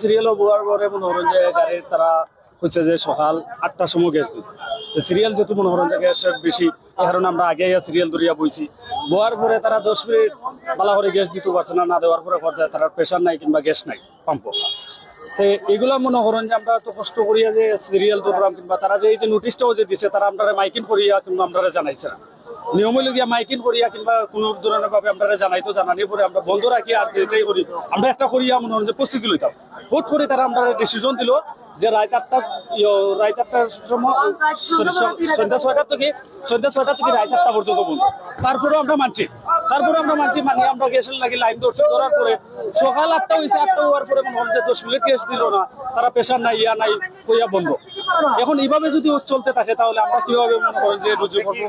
serial Boer পরে মনে করেন যে গাড়ির তারা হচ্ছে যে সকাল 8টার সময় গ্যাস দিত সিরিয়াল যেহেতু মনে করেন যে গ্যাস বেশি এই কারণে আমরা আগে সিরিয়াল ধরিয়া বইছি বোয়ার পরে তারা 10 মিনিট বালা করে গ্যাস দিতে পারছে না দেওয়ার পরে পর্যায়ে তারা প্রেশার নাই কিংবা গ্যাস নাই পাম্প এগুলা মনে করেন যে আমরা তো কষ্ট করিয়া যে সিরিয়াল ধরলাম কিংবা তারা যে এই যে নোটিশটাও যে দিছে তারা আমরা মাইকিং করিয়া কিংবা আমরা জানাইছে না নিয়মিত গিয়া মাইকিং করিয়া কিংবা কোনো ধরনের ভাবে আমরা জানাইতো জানানি পরে আমরা বন্ধ রাখি আর যেটাই করি আমরা একটা করিয়া মনে হয় যে প্রস্তুতি লইতাম হুট করে তারা আমরা ডিসিশন দিল যে রাত 8টার সময় সন্ধ্যা 6টা থেকে রাত 8টা পর্যন্ত বন্ধ তারপরেও আমরা মানছি মানে আমরা গ্যাসের লাগি লাইন ধরছি ধরার পরে সকাল 8টা হয়েছে 8টা হওয়ার পরে মনে হয় যে 10 মিনিট গ্যাস দিল না তারা প্রেশার নাই ইয়া নাই কইয়া বন্ধ এখন এইভাবে যদি চলতে থাকে তাহলে আমরা কিভাবে মনে করেন যে রুজু করবো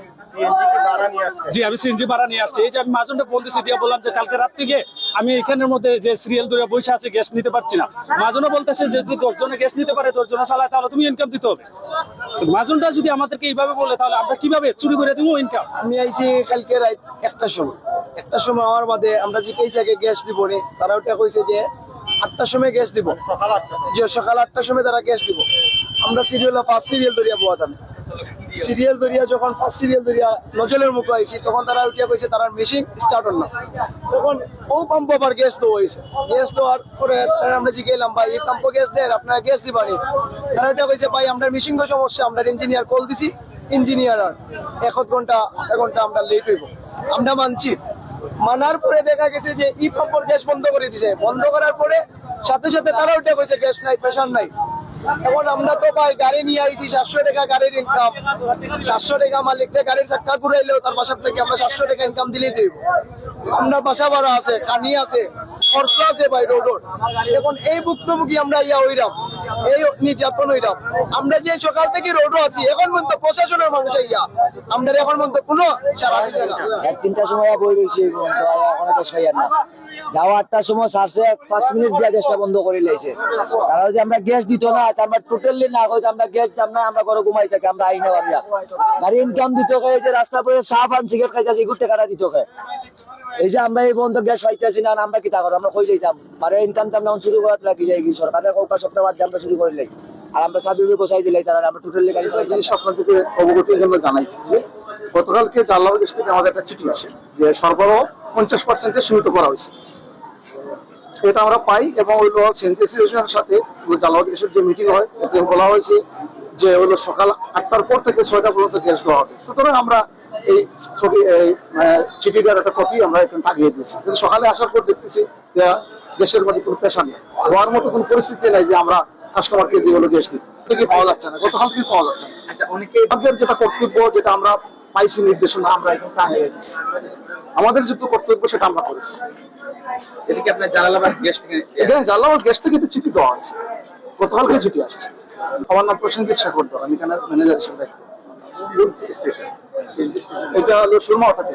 জি আমি সিএনজি ভাড়া নিয়ে আসছি এই যে আমি মাজনটা ফোন দিছি দিয়ে বললাম যে কালকে রাত থেকে আমি এখানের মধ্যে যে সিরিয়াল ধরে বসে আছে গ্যাস নিতে পারছি না মাজনও বলতেছে যে যদি 10 জনে গ্যাস নিতে পারে 10 জনে চালায় তাহলে তুমি ইনকাম দিতে হবে মাজনটা যদি আমাদেরকে এইভাবে বলে তাহলে আমরা কিভাবে চুরি করে দিব ইনকাম আমি আইছি কালকে রাত 1টার সময় আমার বাদে আমরা যে কেসে আগে গ্যাস দিব রে তারা ওটা কইছে যে 8টার সময় গ্যাস দিব সকাল 8টার সময় তারা গ্যাস দিব আমরা ফার্স্ট সিরিয়াল ধরিয়া বোয়াতাম সিরিয়াল ধরিয়া যখন ফার্স্ট সিরিয়াল ধরিয়া নজলের মুখে আইছি তখন তারা উঠিয়া কইছে তারা মেশিন স্টার্ট হল না তখন ও পাম্প আবার গ্যাস দেওয়া হয়েছে গ্যাস দেওয়ার পরে আমরা যে গেলাম ভাই এই পাম্প গ্যাস দেন আপনারা গ্যাস দিবানি তারা উঠিয়া কইছে ভাই আমরা মেশিন সমস্যা আমরা ইঞ্জিনিয়ার কল দিছি ইঞ্জিনিয়ার আর 1 ঘন্টা আধা ঘন্টা আমরা লেট হইব আমরা মানছি মানার পরে দেখা গেছে যে ই পাম্পর গ্যাস বন্ধ করে দিছে বন্ধ করার পরে সাথে সাথে তারা উঠে কইছে গ্যাস নাই প্রেশার নাই এখন আমরা তো ভাই গাড়ি নিয়ে আইছি 700 টাকা গাড়ির ইনকাম 700 টাকা মালিকটা গাড়ির চাক্কা ঘুরাইলেও তার বাসার থেকে আমরা 700 টাকা ইনকাম দিলেই দেব আমরা বাসা ভাড়া আছে খানি আছে খরচ আছে ভাই রোড এখন এই ভুক্তভোগী আমরা ইয়া হইরাম এই নির্যাতন হইরাম আমরা যে সকাল থেকে রোডও আছি এখন পর্যন্ত প্রশাসনের মানুষ ইয়া আমরা এখন পর্যন্ত কোনো সাড়া দিছে না 3টার সময় বই রয়েছে এখন তো সইয়ার না যাওয়া 8টার সময় সারছে 5 মিনিট দিয়ে গ্যাসটা বন্ধ করে লাইছে তারা যদি আমরা গ্যাস দিত না আমরা টোটালি না হইতো আমরা গ্যাস দাম না আমরা ঘরে ঘুমাই থাকি আমরা আইনা বাড়িয়া গাড়ি ইনকাম দিত খাই যে রাস্তা পরে চা পান সিগারেট খাইতাছি গুড় টাকা দিত খাই এই যে আমরা এই পর্যন্ত গ্যাস পাইতেছি না আমরা কি তা করো আমরা কই যাইতাম মানে ইনকাম তো আমরা শুরু করাতে রাখি যাই কি সরকারের কৌকা সপ্তাহ বাদ আমরা শুরু করে লাই আর আমরা চাবি গোছাই দিলাই তারা আমরা টোটালি গাড়ি চালাই সকাল থেকে অবগতির জন্য জানাইছি যে গতকালকে জালাল গ্যাস থেকে আমাদের একটা চিঠি আসে যে সরবরাহ 50% সীমিত করা হয়েছে এটা আমরা পাই এবং ওই সেন্সিটাইজেশনের সাথে জালাল গ্যাসের যে মিটিং হয় এতে বলা হয়েছে যে হলো সকাল 8টার পর থেকে 6টা পর্যন্ত গ্যাস দেওয়া হবে সুতরাং আমরা এই ছবি চিঠিটার একটা কপি আমরা এখানে পাঠিয়ে দিয়েছি কিন্তু সকালে আসার পর দেখতেছি যে গ্যাসের মধ্যে কোনো প্রেশার নেই হওয়ার মতো কোনো পরিস্থিতি নাই যে আমরা কাস্টমারকে দিয়ে হলো গ্যাস দিই থেকে পাওয়া যাচ্ছে না গতকাল থেকে পাওয়া যাচ্ছে না আচ্ছা অনেকে যেটা কর্তব্য যেটা আমরা পাইছি নির্দেশনা আমরা এখানে টাঙিয়ে দিচ্ছি আমাদের যেহেতু কর্তব্য সেটা আমরা করেছি এটা কি আপনার জালালাবাদ গ্যাস থেকে জালালাবাদ গ্যাস থেকে চিঠি দেওয়া হয়েছে গতকালকে চিঠি আসছে আমার নাম প্রসেনজিৎ শেখর আমি এখানে ম্যানেজার হিসেবে দায়িত্ব এটা হলো সুরমা অর্থাৎ